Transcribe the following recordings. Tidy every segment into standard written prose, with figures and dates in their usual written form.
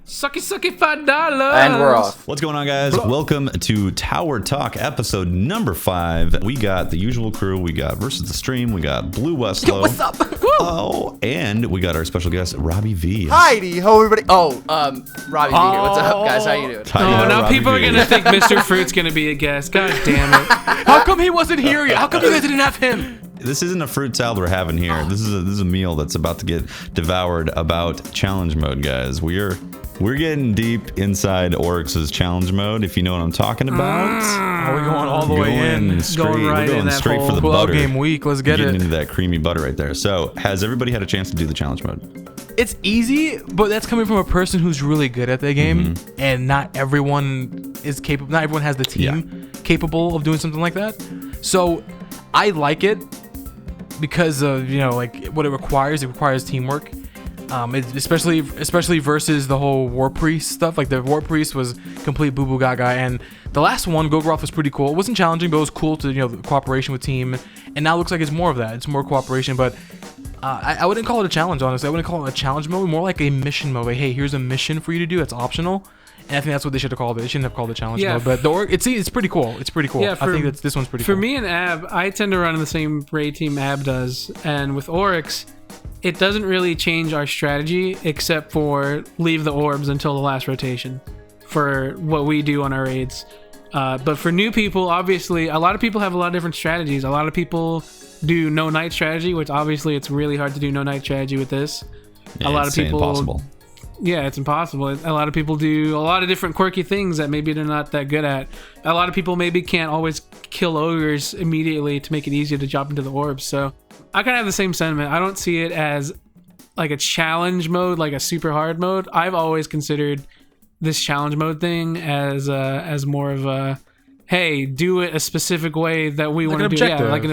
Sucky $5. And we're off. What's going on, guys? Welcome to Tower Talk, episode number 5. We got the usual crew. We got Versus the Stream. We got Blue Westlow. What's up? Oh, and we got our special guest, Robbie V. Heidi, ho, everybody. Robbie V here. What's up, guys? How you doing? Now people are going to think Mr. Fruit's going to be a guest. God damn it. How come he wasn't here yet? How come you guys didn't have him? This isn't a fruit salad we're having here. This is a meal that's about to get devoured about challenge mode, guys. We're getting deep inside Oryx's challenge mode, if you know what I'm talking about. We're going all the way in. We're going straight for the butter. Game week. Let's get Getting it. into that creamy butter right there. So, has everybody had a chance to do the challenge mode? It's easy, but that's coming from a person who's really good at the game, and not everyone is capable. Not everyone has the team capable of doing something like that. So, I like it because of what it requires. It requires teamwork. Especially versus the whole War Priest stuff. Like the War Priest was complete boo boo gaga, and the last one, Gogroth, was pretty cool. It wasn't challenging, but it was cool to the cooperation with team. And now it looks like it's more of that. It's more cooperation, but I wouldn't call it a challenge. Honestly, I wouldn't call it a challenge mode. More like a mission mode. Like, hey, here's a mission for you to do. It's optional. And I think that's what they should have called it. They shouldn't have called it challenge mode. But it's pretty cool. It's pretty cool. I think this one's pretty cool. For me and Ab, I tend to run in the same raid team Ab does, and with Oryx, it doesn't really change our strategy except for leave the orbs until the last rotation for what we do on our raids. But for new people, obviously, a lot of people have a lot of different strategies. A lot of people do no night strategy, which obviously it's really hard to do no night strategy with this. Yeah, a lot of people. Impossible. Yeah, it's impossible. A lot of people do a lot of different quirky things that maybe they're not that good at. A lot of people maybe can't always kill ogres immediately to make it easier to jump into the orbs. So I kind of have the same sentiment. I don't see it as like a challenge mode, like a super hard mode. I've always considered this challenge mode thing as more of a, hey, do it a specific way that we want to do. Yeah, like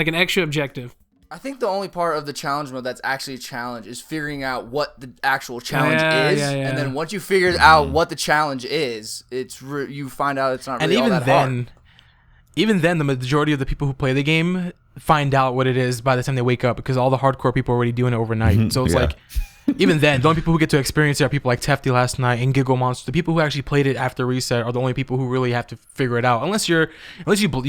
an extra objective. I think the only part of the challenge mode that's actually a challenge is figuring out what the actual challenge is, and then once you figure out what the challenge is, you find out it's not really all that hard. Even then, the majority of the people who play the game find out what it is by the time they wake up, because all the hardcore people are already doing it overnight. So it's like, even then, the only people who get to experience it are people like Tefty last night and Giggle Monster. The people who actually played it after reset are the only people who really have to figure it out. Unless you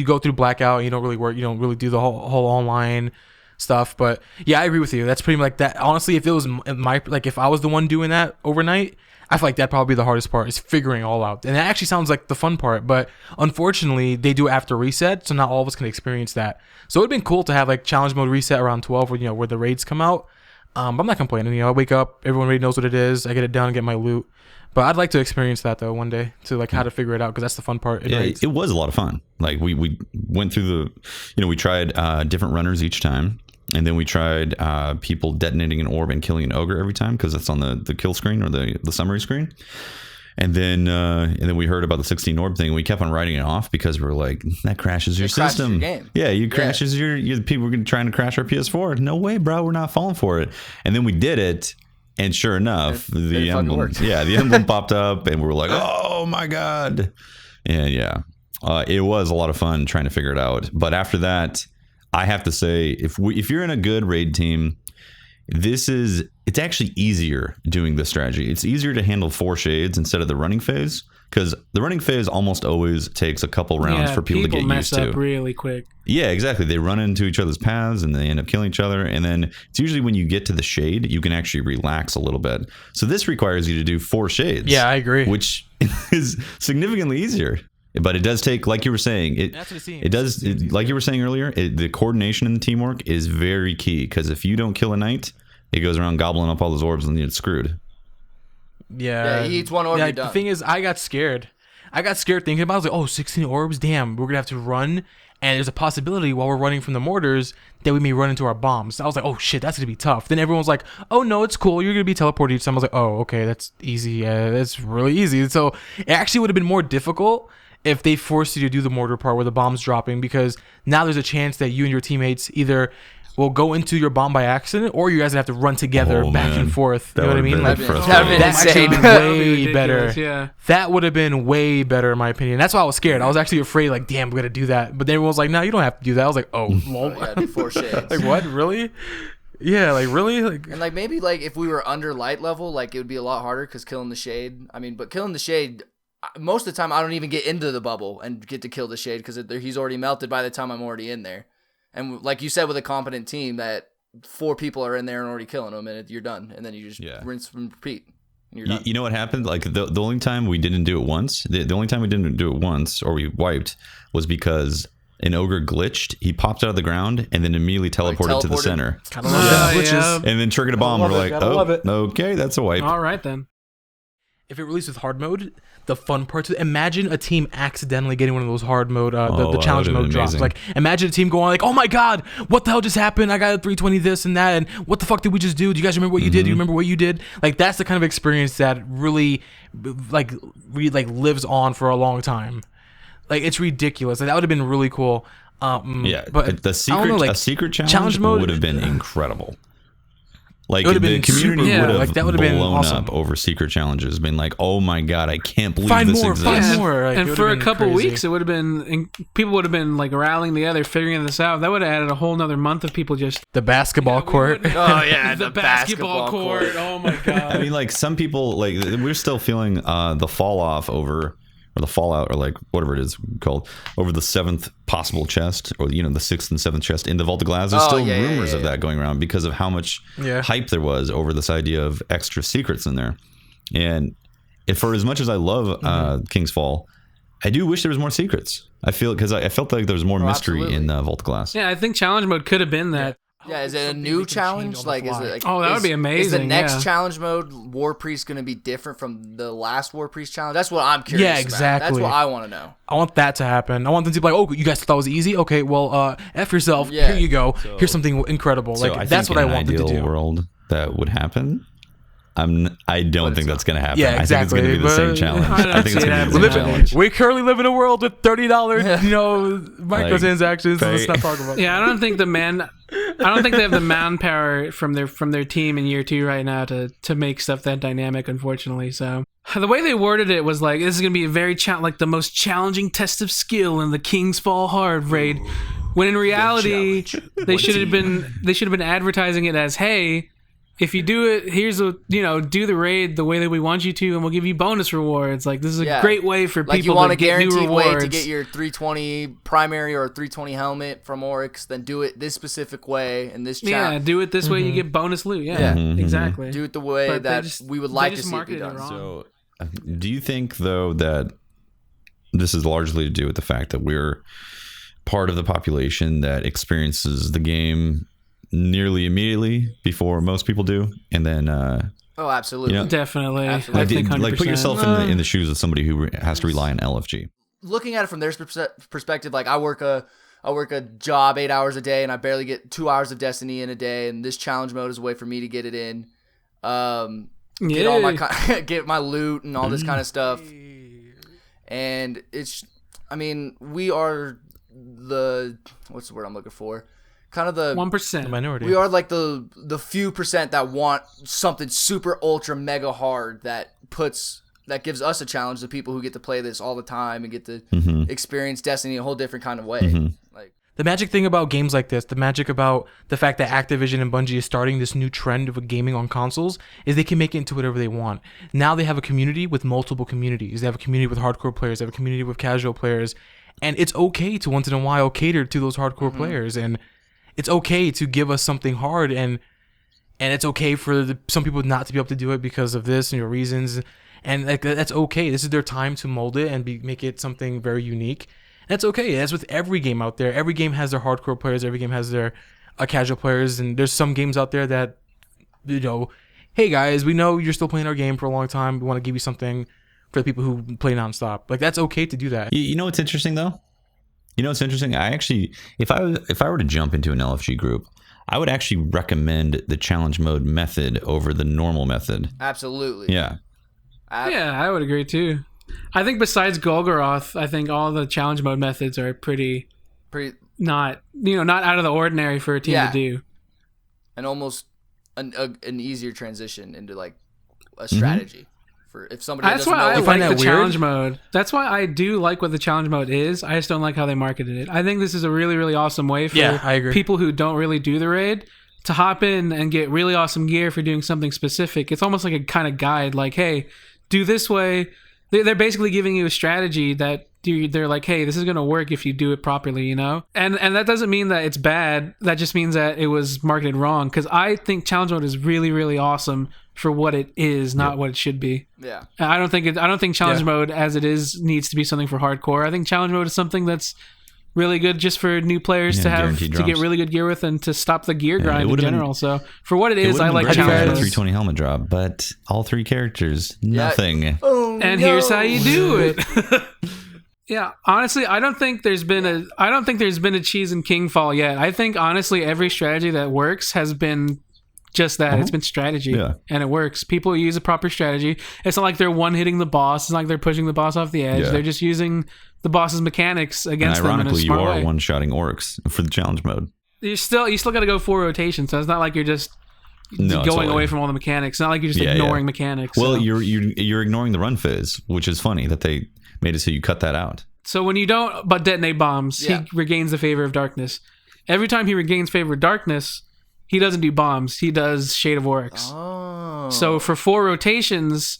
go through blackout and you don't really work, you don't really do the whole online stuff. But yeah, I agree with you. That's pretty much like that. Honestly, if it was if I was the one doing that overnight, I feel like that'd probably be the hardest part, is figuring it all out. And it actually sounds like the fun part, but unfortunately they do it after reset, so not all of us can experience that. So it'd been cool to have like challenge mode reset around 12, where the raids come out. But I'm not complaining. I wake up, everyone already knows what it is. I get it done and get my loot. But I'd like to experience that though one day, to like how to figure it out, because that's the fun part. It was a lot of fun. Like we went through we tried different runners each time. And then we tried people detonating an orb and killing an ogre every time, because that's on the kill screen or the summary screen. And then we heard about the 16 orb thing, and we kept on writing it off because we were like, that crashes your system. Crashes your game. Yeah, you crashes your people were trying to crash our PS4. No way, bro, we're not falling for it. And then we did it, and sure enough, the emblem popped up, and we were like, oh my god. And it was a lot of fun trying to figure it out. But after that, I have to say, if you're in a good raid team, it's actually easier doing this strategy. It's easier to handle 4 shades instead of the running phase, because the running phase almost always takes a couple rounds for people to get used to. People mess up really quick. Yeah, exactly. They run into each other's paths and they end up killing each other. And then it's usually when you get to the shade, you can actually relax a little bit. So this requires you to do 4 shades. Yeah, I agree. Which is significantly easier. But it does take, like you were saying, like you were saying earlier, the coordination and the teamwork is very key, because if you don't kill a knight, it goes around gobbling up all those orbs and it's screwed. Yeah, he eats one orb, you're done. The thing is, I got scared thinking about it. I was like, 16 orbs, damn, we're gonna have to run, and there's a possibility while we're running from the mortars that we may run into our bombs. I was like, oh shit, that's gonna be tough. Then everyone was like, oh no, it's cool, you're gonna be teleported each time. I was like, oh, okay, that's easy. That's really easy. So it actually would have been more difficult if they forced you to do the mortar part where the bomb's dropping, because now there's a chance that you and your teammates either will go into your bomb by accident, or you guys have to run together back and forth. You know what I mean? That actually been way better. Yeah. That would have been way better in my opinion. That's why I was scared. I was actually afraid, like, damn, we're gonna do that. But then everyone was like, no, you don't have to do that. I was like, oh, lol. Do 4 shades. Like, what? Really? Yeah, like really, like and like maybe like if we were under light level, like it would be a lot harder because killing the shade. I mean, but killing the shade, most of the time I don't even get into the bubble and get to kill the shade because he's already melted by the time I'm already in there. And like you said, with a competent team, that 4 people are in there and already killing them, and you're done. And then you just rinse and repeat. And you're done. You know what happened? Like the only time we didn't do it once, the only time we didn't do it once, or we wiped, was because an ogre glitched. He popped out of the ground and then immediately teleported to the center. Kind of glitches. And then triggered a bomb. We're like, okay, that's a wipe. All right then. If it released with hard mode, the fun parts. Imagine a team accidentally getting one of those hard mode, the challenge mode drops. Like, imagine a team going like, "Oh my god, what the hell just happened? I got a 320 this and that, and what the fuck did we just do? Do you guys remember what you did? Do you remember what you did?" Like, that's the kind of experience that really lives on for a long time. Like, it's ridiculous. Like, that would have been really cool. But a secret challenge mode would have been incredible. Like the community would have blown awesome. Up over secret challenges, been like, "Oh my god, I can't believe this exists." Find more. Like, and for a couple weeks, it would have been people would have been like rallying together, figuring this out. That would have added a whole nother month of people just the basketball court. Oh yeah, the basketball court. Oh my god. I mean, like some people, like we're still feeling the fall off over. Or the fallout, or like whatever it is called, over the 7th possible chest, or the 6th and 7th chest in the Vault of Glass. There's still rumors of that going around because of how much hype there was over this idea of extra secrets in there. And for as much as I love King's Fall, I do wish there was more secrets. I feel because I felt like there was more mystery in Vault of Glass. Yeah, I think challenge mode could have been that. Yeah, is it a new challenge? Like, is it? Like, that would be amazing. Is the next challenge mode War Priest going to be different from the last War Priest challenge? That's what I'm curious. Yeah, exactly. About. That's what I want to know. I want that to happen. I want them to be like, "Oh, you guys thought that was easy? Okay, well, f yourself. Yeah. Here you go. Here's something incredible." Like that's what I want them to do. In an ideal world, that would happen. I don't think that's going to happen. Yeah, exactly. I think it's going to be the same challenge. I think it's going to be the same challenge. We currently live in a world with $30, microtransactions. Let's not talk about. Yeah, I don't think they have the manpower from their team in year 2 right now to make stuff that dynamic. Unfortunately, so the way they worded it was like, "This is going to be a very like the most challenging test of skill in the King's Fall hard raid." When in reality, they should have been advertising it as, "Hey, if you do it, here's do the raid the way that we want you to, and we'll give you bonus rewards." Like, this is a great way for people to get new rewards. Like, you want a guaranteed way to get your 320 primary or 320 helmet from Oryx, then do it this specific way in this challenge. Yeah, do it this way, you get bonus loot. Yeah, exactly. Do it the way that we would like to see it be done. So, do you think, though, that this is largely to do with the fact that we're part of the population that experiences the game nearly immediately before most people do, and then absolutely, definitely. I think 100%. Like, put yourself in the shoes of somebody who has to rely on LFG. Looking at it from their perspective, like I work a job 8 hours a day, and I barely get 2 hours of Destiny in a day, and this challenge mode is a way for me to get it in, get all my get my loot and all this kind of stuff, and we are what's the word I'm looking for? Kind of the 1% minority. We are like the few percent that want something super ultra mega hard that gives us a challenge. The people who get to play this all the time and get to experience Destiny a whole different kind of way. Like, the magic thing about games like this, the magic about the fact that Activision and Bungie is starting this new trend of gaming on consoles, is they can make it into whatever they want. Now they have a community with multiple communities. They have a community with hardcore players. They have a community with casual players, and it's okay to once in a while cater to those hardcore players. And it's okay to give us something hard, and it's okay for some people not to be able to do it because of this and your reasons, and that's okay. This is their time to mold it and make it something very unique. That's okay. That's with every game out there. Every game has their hardcore players. Every game has their casual players, and there's some games out there that, hey guys, we know you're still playing our game for a long time. We want to give you something for the people who play nonstop. Like, that's okay to do that. You know what's interesting though? You know what's interesting? I actually, if I were to jump into an LFG group, I would actually recommend the challenge mode method over the normal method. Absolutely. Yeah. I would agree too. I think besides Golgoroth, I think all the challenge mode methods are pretty not out of the ordinary for a team to do, and almost an easier transition into like a strategy. For if somebody that's why I like the challenge mode. That's why I do like what the challenge mode is. I just don't like how they marketed it. I think this is a really, really awesome way for I agree. people who don't really do the raid to hop in and get really awesome gear for doing something specific. It's almost like a kind of guide, like, hey, do this way. They're basically giving you a strategy that they're like, hey, this is going to work if you do it properly, you know? And that doesn't mean that it's bad. That just means that it was marketed wrong. Because I think challenge mode is really, really awesome for what it is, not what it should be. Yeah. I don't think challenge mode as it is needs to be something for hardcore. I think challenge mode is something that's really good just for new players to have to get really good gear with and to stop the gear grind in general. So for what it is, I like challenge mode. 320 helmet drop, but all 3 characters, nothing. Yeah. Oh, and here's how you do it. Yeah, honestly, I don't think there's been a cheese and king fall yet. I think honestly every strategy that works has been just that. It's been strategy, and it works. People use a proper strategy. It's not like they're one-hitting the boss. It's not like they're pushing the boss off the edge. They're just using the boss's mechanics against them in a smart way. Ironically, you are one-shotting orcs for the challenge mode. You still got to go 4 rotations, so it's not like you're just going away from all the mechanics. It's not like you're just ignoring mechanics. Well, you're ignoring the run phase, which is funny that they made it so you cut that out. So when you don't but detonate bombs, he regains the favor of darkness. Every time he regains favor of darkness, he doesn't do bombs. He does Shade of Oryx. Oh. So for 4 rotations,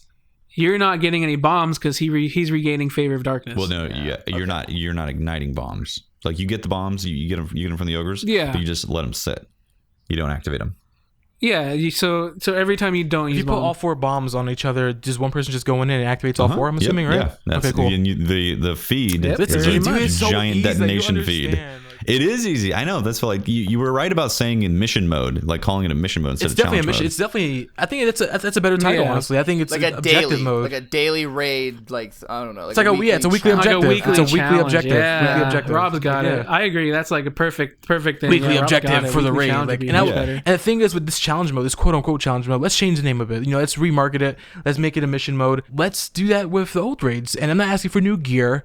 you're not getting any bombs because he's regaining favor of darkness. Well, no, you're not igniting bombs. Like you get the bombs, you get them from the ogres. Yeah, but you just let them sit. You don't activate them. Yeah, so every time you don't use you put all 4 bombs on each other, does one person just go in and activates all 4? I'm assuming, right? Yeah. Okay, cool. The feed is a giant detonation feed. It is easy. I know. That's like you were right about saying in mission mode, like calling it a mission mode instead of challenge mode. It's definitely. I think that's a better title. Honestly, I think it's like a objective daily mode, like a daily raid. Like I don't know. It's like a weekly objective. It's a weekly objective. Yeah. Weekly objective. Rob's got it. I agree. That's like a perfect thing. Weekly objective for the raid. Like, and the thing is with this challenge mode, this quote unquote challenge mode, let's change the name of it. Let's remarket it. Let's make it a mission mode. Let's do that with the old raids. And I'm not asking for new gear.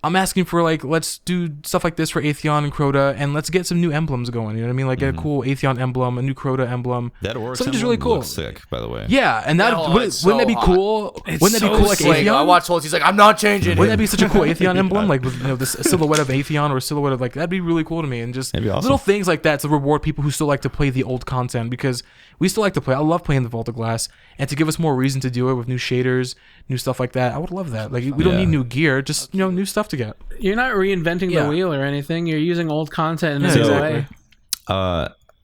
I'm asking for let's do stuff like this for Atheon and Crota, and let's get some new emblems going. You know what I mean? Like a cool Atheon emblem, a new Crota emblem. That Oryx something just really cool. Looks sick, by the way. Yeah, and wouldn't that be cool? Wouldn't that be cool? Like Atheon? I watched Holtz. He's like, I'm not changing. Wouldn't that be such a cool Atheon emblem? Like with this silhouette of Atheon or a silhouette of that'd be really cool to me. And just awesome. Little things like that to reward people who still like to play the old content, because we still like to play. I love playing the Vault of Glass, and to give us more reason to do it with new shaders, new stuff like that. I would love that. Like we don't need new gear, just new stuff to get. You're not reinventing the wheel or anything. You're using old content in a new way.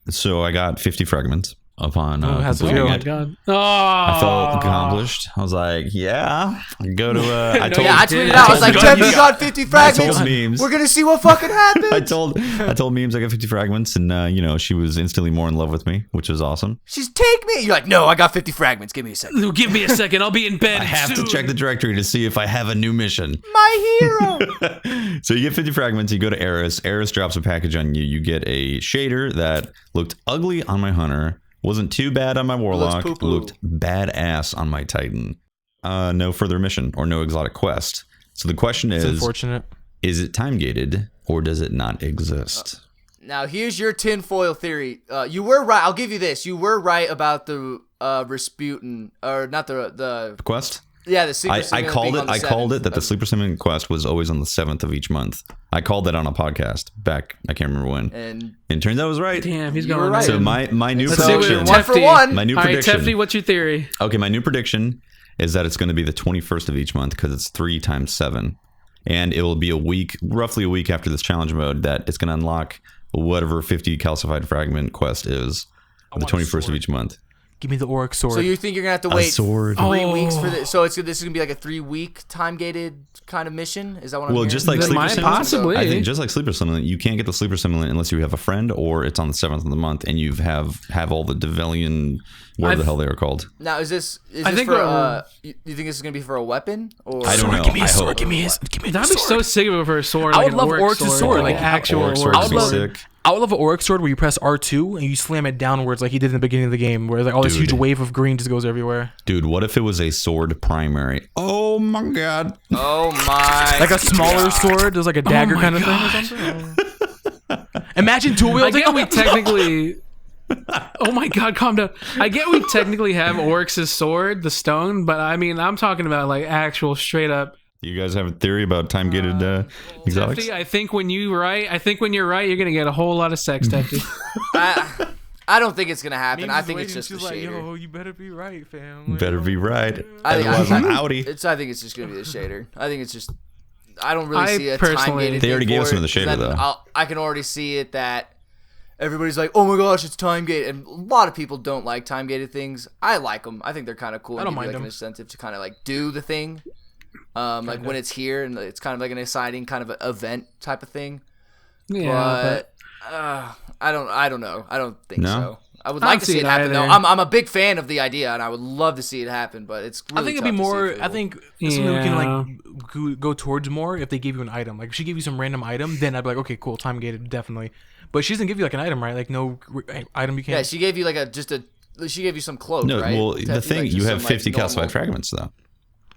So I got 50 fragments upon how's it completing feel? Oh my it. god! I felt accomplished. I was like, go to I tweeted out. I was like, Jeff, you got 50 fragments. I told memes. We're gonna see what fucking happens. I told memes I got 50 fragments, and she was instantly more in love with me, which was awesome. She's take me. You're like, no, I got 50 fragments. Give me a second. Give me a second. I'll be in bed. I have to check the directory to see if I have a new mission. My hero. So you get 50 fragments. You go to Eris. Eris drops a package on you. You get a shader that looked ugly on my hunter. Wasn't too bad on my warlock. Looked badass on my titan. No further mission or no exotic quest. So the question is, unfortunate. Is it time gated or does it not exist? Now here's your tinfoil theory. You were right. I'll give you this. You were right about the Rasputin, or not the quest. Yeah, the sleeper I called it. I called it that the sleeper simulating quest was always on the 7th of each month. I called that on a podcast back. I can't remember when. And it turns out I was right. Damn, he's going right. So my new prediction. One for one. My new prediction. All right, Tefty, what's your theory? Okay, my new prediction is that it's going to be the 21st of each month because it's 3 times 7, and it will be roughly a week after this challenge mode that it's going to unlock whatever 50 calcified fragment quest is on the 21st of each month. Give me the Oryx sword. So you think you're gonna have to wait 3 weeks for this? So this is gonna be like a 3-week time gated kind of mission? Is that what I'm hearing? Just like Sleeper Simulant, possibly. I think just like Sleeper Simulant, you can't get the Sleeper Simulant unless you have a friend or it's on the 7th of the month and you have all the Develian, whatever the hell they are called. Now is this for you think this is gonna be for a weapon? Or I don't know. Give me a sword. Give me a That'd be so sick of it for a sword. I would love Oryx's sword, like actual Oryx Oryx sword. sword. Sick. I would love an Oryx sword where you press R2 and you slam it downwards like he did in the beginning of the game, where all this huge wave of green just goes everywhere. Dude, what if it was a sword primary? Oh my god. Oh my. Like a smaller sword, there's like a dagger kind of thing or something. Imagine dual wielding. I get we technically. Oh my god, calm down. I get we technically have Oryx's sword, the stone, but I mean, I'm talking about like actual straight up. You guys have a theory about time gated exotics? Tefty, I think when you're right, you're gonna get a whole lot of sex, Tefty. I don't think it's gonna happen. Mimi's I think it's waiting, just the she's like, shader. yo, you better be right, fam. Better be right. I Otherwise, I'm outie. I think it's just gonna be the shader. I think it's just. I don't really see a personally- time-gated. They already thing gave for us some of it, the shader, 'cause then though. I can already see it that everybody's like, "Oh my gosh, it's time-gated," and a lot of people don't like time-gated things. I like them. I think they're kind of cool. I don't and give you, mind like, them. an incentive to kind of like do the thing, like when it's here and it's kind of like an exciting kind of event type of thing. Yeah, But I don't know. I don't think No? so. I would I like don't to see see it it happen though. either. I'm a big fan of the idea, and I would love to see it happen. But it's really I think it'd be tough to see more. for I people. think it's something we can like go towards more if they give you an item. Like if she gave you some random item, then I'd be like, okay, cool, time gated, definitely. But she doesn't give you like an item, right? Like no item you can't. Yeah, she gave you like she gave you some cloak, No, right? well, To the be, thing, like, you just have some, 50 like, calcified normal- fragments, though.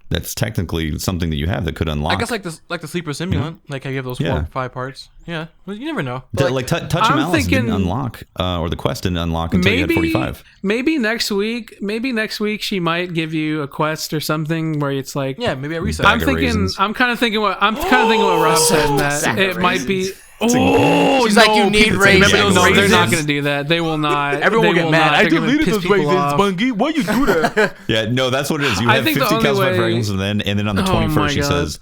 That's technically something that you have that could unlock. I guess like the sleeper simulant, like how you have those 4 Yeah. or 5 parts. Yeah, well, you never know. Like Touch of I'm Malice didn't thinking- unlock, or the quest didn't unlock until you had 45. maybe next week she might give you a quest or something where it's like, Yeah, maybe I reset. Bag of raisins. I'm kind of thinking what Rob said, in that Sack of it might be. raisins. Oh, She's like, you need people- raisins. Remember those no, they're raisins? not going to do that. They will not. Everyone will They get mad. not. I They're gonna deleted piss those people raisins, off. Bungie. Why you do that? Yeah, no, that's what it is. You have think the 50 only calcified way- fragments, and then on the Oh 21st, my she God. says,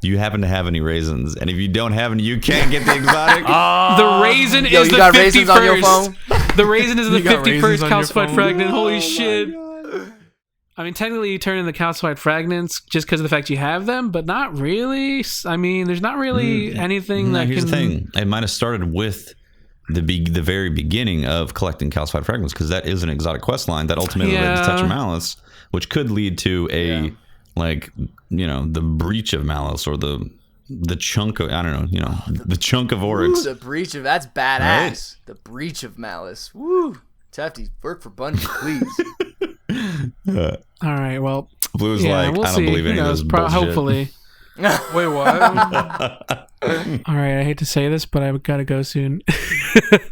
"Do you happen to have any raisins? And if you don't have any, you can't get the exotic." The raisin Yo, is you the got 51st. raisins on your phone? The raisin is the You got 51st raisins on your calcified phone? fragment. Holy Oh shit. I mean, technically, you turn in the calcified fragments just because of the fact you have them, but not really. I mean, there's not really anything No, that here's can. the thing. It might have started with the very beginning of collecting calcified fragments, because that is an exotic quest line that ultimately led to Touch of Malice, which could lead to a the breach of Malice, or the chunk of, I don't know, the chunk of Oryx. Ooh, the breach of that's badass. Right? The breach of Malice. Woo, Tefty, work for Bungie, please. All right, well, Blue's yeah, like, we'll I don't see. believe Who any of knows? this bullshit. Hopefully. Wait, what? All right, I hate to say this, but I gotta go soon.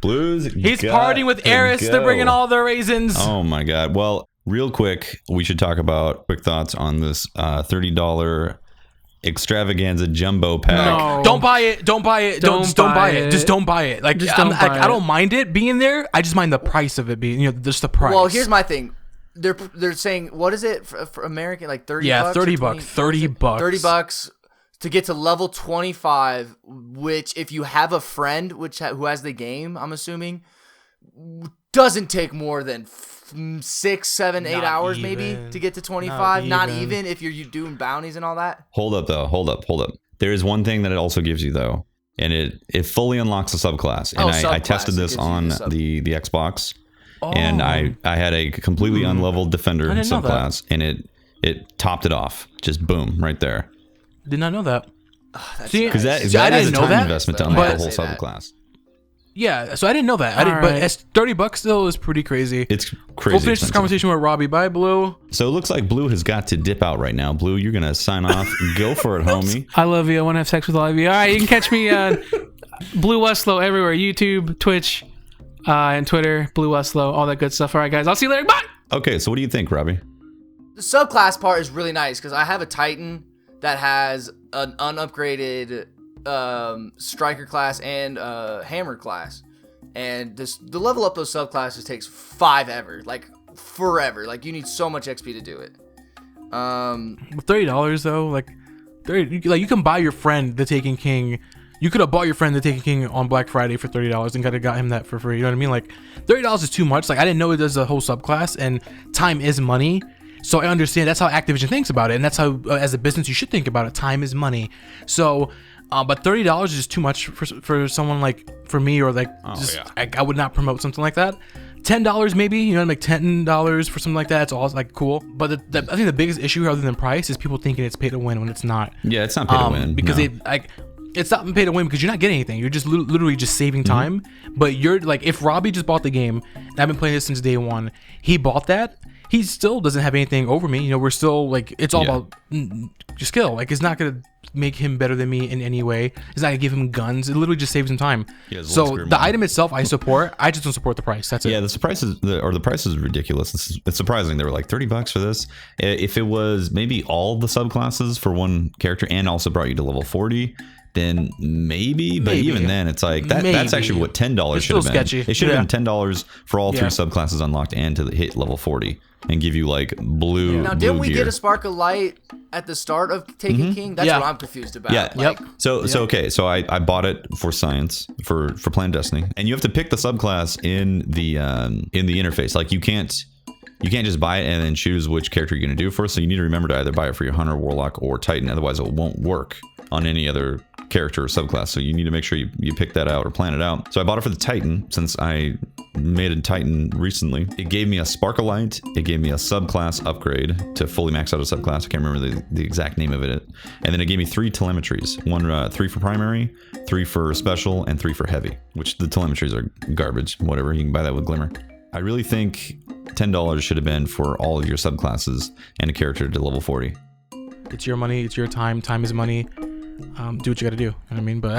Blues. He's got partying with to Eris. They're go. bringing all their raisins. Oh my god. Well, real quick, we should talk about quick thoughts on this $30 extravaganza jumbo pack. No. Don't buy it. Don't buy it. Just don't buy it. Just don't buy it. Like, Just don't buy I it. don't mind it being there. I just mind the price of it being, just the price. Well, here's my thing. They're saying, what is it for American, like 30 Yeah, bucks? 30 or 20? bucks. 30 bucks. 30 bucks to get to level 25, which if you have a friend who has the game, I'm assuming, doesn't take more than 6, 7, 8 Not hours maybe even. to get to 25. Not even. even if you're doing bounties and all that. Hold up though. Hold up. There is one thing that it also gives you though, and it fully unlocks a subclass. And I subclass. tested It this gives you on the sub- the Xbox, and I had a completely unleveled defender I didn't know that. subclass, and it topped it off. Just boom, right there. Did not know that. That's See, nice. Because that See, I is a didn't know time that, investment to but- unlock but- the whole say that. subclass. Yeah, so I didn't know that. I didn't, but Alright. it's 30 bucks still is pretty crazy. It's crazy. We'll finish this expensive. conversation with Robbie. Bye, Blue. So it looks like Blue has got to dip out right now. Blue, you're gonna sign off. Go for it, homie. I love you. I want to have sex with all of you. All right, you can catch me Blue Westlow everywhere: YouTube, Twitch, and Twitter. Blue Westlow, all that good stuff. All right, guys, I'll see you later. Bye. Okay, so what do you think, Robbie? The subclass part is really nice because I have a Titan that has an unupgraded striker class and hammer class, and the level up those subclasses takes forever. Like you need so much XP to do it. With $30 though, like you can buy your friend the Taken King. You could have bought your friend the Taken King on Black Friday for $30 and could have got him that for free. You know what I mean? Like $30 is too much. Like I didn't know it does a whole subclass, and time is money. So I understand that's how Activision thinks about it, and that's how as a business you should think about it. Time is money. So, but $30 is just too much for someone like for me, or like I would not promote something like that. $10 maybe, like $10 for something like that. It's all like cool. But I think the biggest issue other than price is people thinking it's pay to win when it's not. Yeah, it's not pay to win Because no. it's not pay to win because you're not getting anything. You're just literally just saving time. But you're like, if Robbie just bought the game, and I've been playing this since day one, he bought that. He still doesn't have anything over me. We're still like, it's all about skill. Like, it's not gonna make him better than me in any way. It's not gonna give him guns. It literally just saves him time. So the item itself, I support. I just don't support the price. That's it. Yeah, the price is ridiculous. It's surprising. They were like $30 for this. If it was maybe all the subclasses for one character and also brought you to level 40, then maybe. But even then, it's like that's actually what $10 should have been. Sketchy. It should have been $10 for all 3 subclasses unlocked and to hit level 40 and give you like blue. Now, didn't we get a spark of light at the start of Taken King? That's what I'm confused about. Yeah. Like, So okay. So I bought it for science for PlanetDestiny, and you have to pick the subclass in the interface. Like you can't just buy it and then choose which character you're going to do first. So you need to remember to either buy it for your Hunter, Warlock, or Titan. Otherwise, it won't work on any other character or subclass. So you need to make sure you pick that out or plan it out. So I bought it for the Titan since I made a Titan recently. It gave me a Sparkle Light. It gave me a subclass upgrade to fully max out a subclass. I can't remember the exact name of it. And then it gave me 3 telemetries. 3 for primary, 3 for special, and 3 for heavy, which the telemetries are garbage. Whatever, you can buy that with Glimmer. I really think $10 should have been for all of your subclasses and a character to level 40. It's your money. It's your time. Time is money. Do what you got to do. You know what I mean? But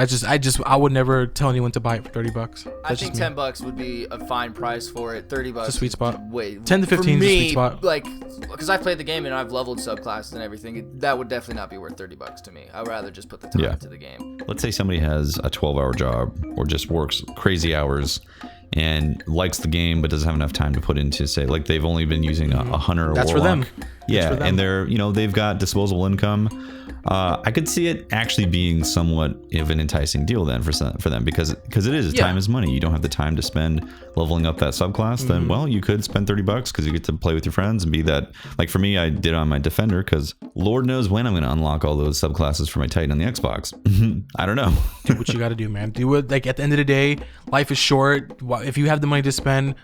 I would never tell anyone to buy it for $30. I think $10 would be a fine price for it. $30. It's a sweet spot. Wait, 10 to 15 is a sweet spot. Like, because I've played the game and I've leveled subclasses and everything, that would definitely not be worth $30 to me. I'd rather just put the time into the game. Let's say somebody has a 12-hour job or just works crazy hours and likes the game but doesn't have enough time to put into, say, like they've only been using a Hunter or That's Warlock. for them. Yeah, for them. and they're they've got disposable income. I could see it actually being somewhat of an enticing deal then for them because it is time is money. You don't have the time to spend leveling up that subclass. Then well, you could spend $30 because you get to play with your friends and be that. Like for me, I did on my Defender because Lord knows when I'm going to unlock all those subclasses for my Titan on the Xbox. I don't know. Do what you got to do, man. Do it. Like at the end of the day, life is short. If you have the money to spend,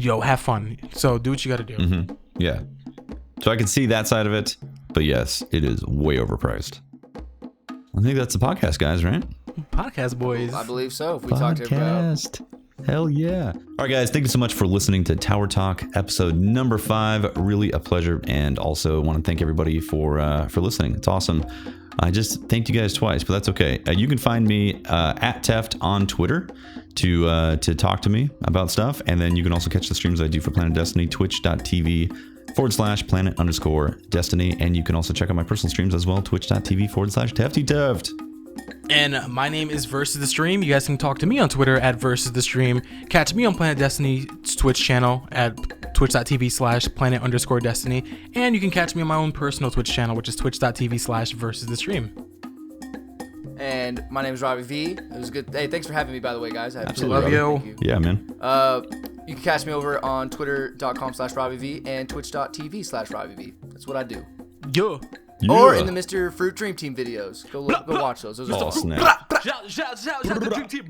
have fun. So do what you got to do. Yeah. So I can see that side of it. But yes, it is way overpriced. I think that's the podcast, guys, right? Podcast boys. I believe so. If we talked about. Hell yeah. All right, guys, thank you so much for listening to Tower Talk episode number 5. Really a pleasure. And also want to thank everybody for listening. It's awesome. I just thanked you guys twice, but that's okay. You can find me at Teft on Twitter to talk to me about stuff. And then you can also catch the streams I do for PlanetDestiny, twitch.tv/planet_destiny. And you can also check out my personal streams as well, twitch.tv/TeftyTeft. And my name is Versus the Stream. You guys can talk to me on Twitter at Versus the Stream. Catch me on Planet Destiny's Twitch channel at twitch.tv/planet_destiny. And you can catch me on my own personal Twitch channel, which is twitch.tv/Versus the Stream. And my name is Robbie V. It was good. Hey, thanks for having me, by the way, guys. I Absolutely. Love you. Yeah, man. You can catch me over on twitter.com/RobbieV and twitch.tv/RobbieV. That's what I do. Yeah. Or in the Mr. Fruit Dream Team videos. Go watch those. Those are Oh, awesome. snap. Shout the Dream Team.